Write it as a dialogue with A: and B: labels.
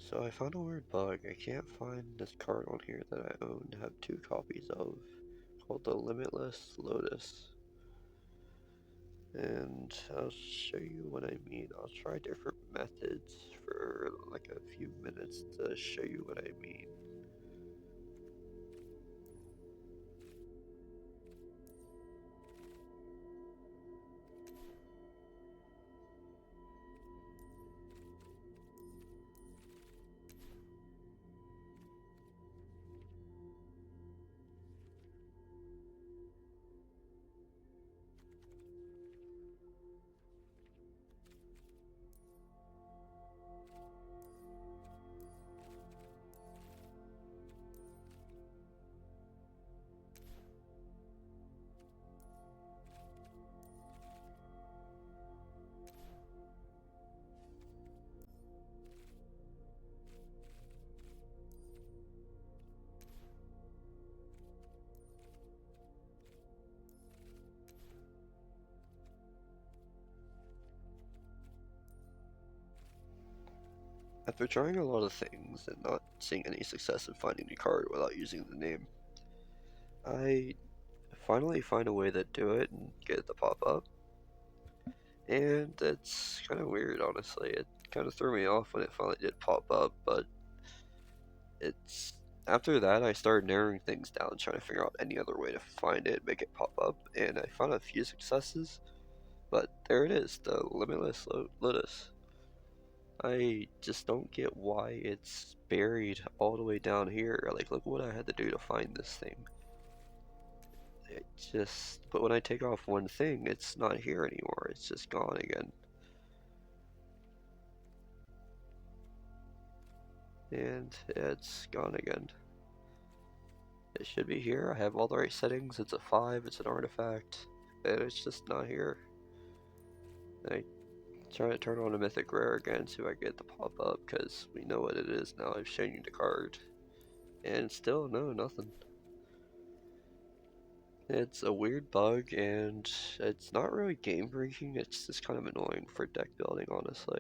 A: So I found a weird bug. I can't find this card on here that I own to have two copies of, called the Limitless Lotus. And I'll show you what I mean. I'll try different methods for like a few minutes to show you what I mean. After trying a lot of things and not seeing any success in finding the card without using the name, I finally find a way to do it and get it to pop up. And it's kind of weird, honestly. It kind of threw me off when it finally did pop up, but it's after that I started narrowing things down, trying to figure out any other way to find it, make it pop up, and I found a few successes. But there it is, the Limitless Lotus. I just don't get why it's buried all the way down here. Like, look what I had to do to find this thing. But when I take off one thing, it's not here anymore. It's just gone again. And it's gone again. It should be here. I have all the right settings. It's a 5, it's an artifact, and it's just not here. I try to turn on a mythic rare again so I get the pop up, because we know what it is now. I've shown you the card. And still, no, nothing. It's a weird bug, and it's not really game breaking, it's just kind of annoying for deck building, honestly.